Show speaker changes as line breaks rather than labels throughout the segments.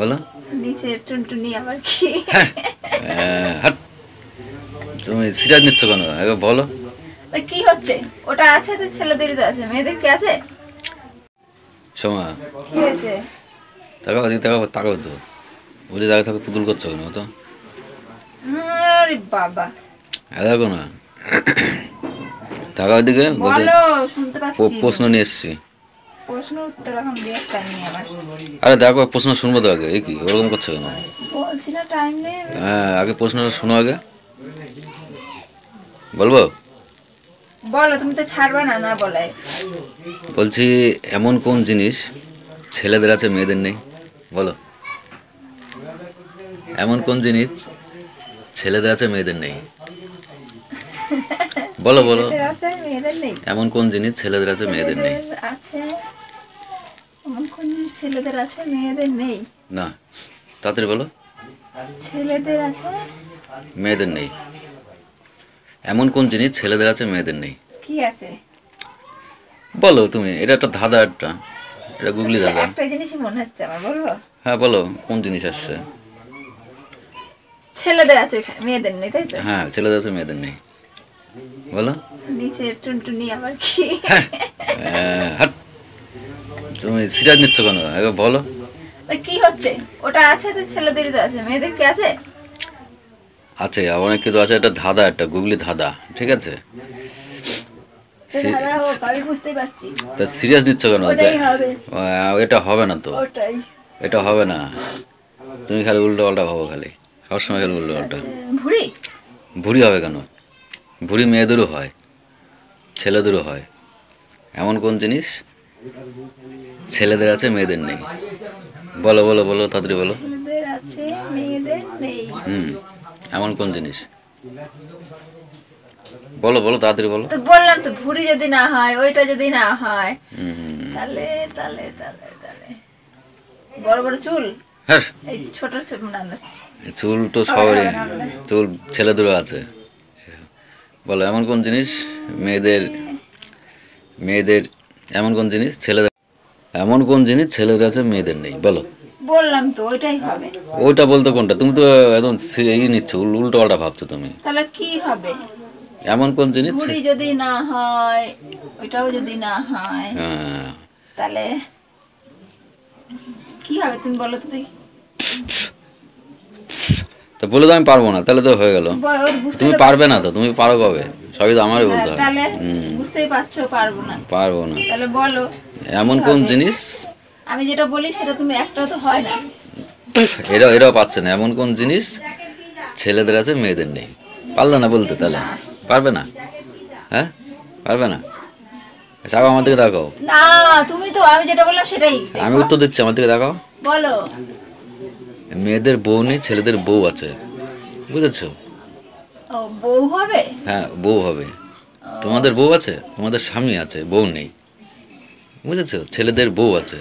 বলো।
নিচের টুনটুনি আবার কি?
হাট, তুমি সিরিয়াস নিচ্ছ কেন আগে বলো।
কি হচ্ছে? ওটা আছে তো, ছেলেদেরই তো আছে, মেয়েদের কি আছে?
সোমা,
কি হয়েছে?
তাকাও দিকে, তাকাও তাকাও তো, ওই যে জায়গা থেকে পুতুল করছো কেন তো?
আরে বাবা,
দেখো না, তাকাও দিকে, বলতে
বলো, শুনতে পাচ্ছি।
প্রশ্ন নিয়ে এসছি।
প্রশ্ন উত্তর এখন দেখ টাইম নেই আমার।
আরে দেখো, প্রশ্ন শুনবো তো আগে, এই কি ওরকম করছো কেন?
বলছি না টাইম নেই।
হ্যাঁ, আগে প্রশ্নটা শোনো আগে, বলবো?
বলো, তুমি তো ছাড়বা না না বলায়।
বলছি, এমন কোন জিনিস ছেলেদের আছে মেয়েদের নেই? বলো, এমন কোন জিনিস ছেলেদের আছে মেয়েদের নেই? বলো বলো,
ছেলেদের আছে মেয়েদের নেই?
এমন কোন জিনিস ছেলেদের আছে মেয়েদের নেই?
ছেলেদের আছে, এমন কোন জিনিস ছেলেদের আছে মেয়েদের নেই?
না, তাড়াতাড়ি বলো।
ছেলেদের আছে,
মেয়েদের নেই। এমন কোন জিনিস ছেলেদের আছে মেয়েদের নেই?
কি আছে?
বলো তুমি, এটা একটা ধাঁধা, এটা গুগলি
আচ্ছা,
ধাঁধা।
একটা জিনিসই মনে হচ্ছে আমার, বলবো?
হ্যাঁ বলো, কোন জিনিস আসছে?
ছেলেদের আছে মেয়েদের নেই, তাই তো?
হ্যাঁ, ছেলেদের আছে মেয়েদের নেই, বলো।
নিচের টুনটুনি আবার কি?
হাট, তুমি সিরিয়াস নিচ্ছ কেন আগে বলো।
কি হচ্ছে? ওটা আছে তো, ছেলেদেরই তো আছে, মেয়েদের কি আছে?
আছে, অনেক কিছু আছে, এটা ধাঁধা, একটা গুগলি ধাঁধা, ঠিক আছে?
দাদা হোক, আমি বুঝতেই পারছি।
তা সিরিয়াস নিচ্ছ কেন?
ওটাই হবে।
এটা হবে না তো,
ওটাই।
এটা হবে না। তুমি খালি উল্টো পাল্টা ভাবো, খালি সবসময় খালি উল্টো পাল্টা।
ভুড়ি?
ভুঁড়ি হবে কেন? ভুঁড়ি মেয়েদেরও হয়, ছেলেদেরও হয়। এমন কোন জিনিস ছেলেদের আছে মেয়েদের নেই? বলো বলো বলো, তাড়াতাড়ি বলো।
ছেলেদের আছে মেয়েদের নেই?
হুম, এমন কোন জিনিস? বলো বলো, তাড়াতাড়ি বলো।
তো বললাম তো, ভুড়ি যদি না হয়, ওইটা যদি না হয়,
হুম,
তাহলে তাহলে তাহলে তাহলে বড় বড় চুল?
হ্যাঁ,
এই ছোট ছোট না না।
চুল তো সবারই, চুল ছেলেদেরও আছে। বলো, এমন কোন জিনিস মেয়েদের, মেয়েদের, এমন কোন জিনিস ছেলেদের, এমন কোন জিনিস ছেলেদের আছে মেয়েদের নেই? বলো।
বললাম তো, ওইটাই হবে।
ওইটা বলতে কোনটা? তুমি তো একদম ই নিচ্ছ, উল্টো পাল্টা ভাবছো তুমি।
তাহলে কি হবে?
এমন কোন জিনিস
ভুড়ি যদি না হয়, ওইটাও যদি না হয়,
হ্যাঁ,
তাহলে কি হবে তুমি বলো তো দেখি।
তো বলে তো আমি পারবো না, তাহলে তো হয়ে গেল।
বুঝতে
তুমি
তো
পারবে না
পারছো।
তো, তুমি পারো কবে? সবই তো আমারই বলতে হবে।
তাহলে বুঝতেই পারছো পারবো না।
পারবো না।
তাহলে বলো,
এমন
কি
কোন
হবে?
জিনিস,
আমি যেটা বলি সেটা তুমি একটাও তো হয় না।
এরাও পাচ্ছে না। এমন কোন জিনিস ছেলেদের আছে মেয়েদের নেই? পারলে না বলতে, তাহলে
না।
পারবে না? হ্যাঁ, পারবে না? চাও আমার দিকে তাকাও।
না, তুমি তো, আমি যেটা বললাম সেটাই
আমি
দেখো।
উত্তর দিচ্ছি, আমার দিকে তাকাও।
বলো।
মেয়েদের বউ নেই, ছেলেদের বউ আছে, বুঝেছো?
ও, বউ হবে?
হ্যাঁ, বউ হবে। তোমাদের বউ আছে, তোমাদের স্বামী আছে, বউ নেই, বুঝেছো? ছেলেদের বউ আছে।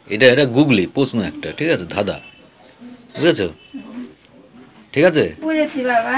এটা গুগলি প্রশ্ন একটা, ঠিক আছে, ধাঁধা, বুঝেছো? ঠিক আছে।
বুঝেছি বাবা।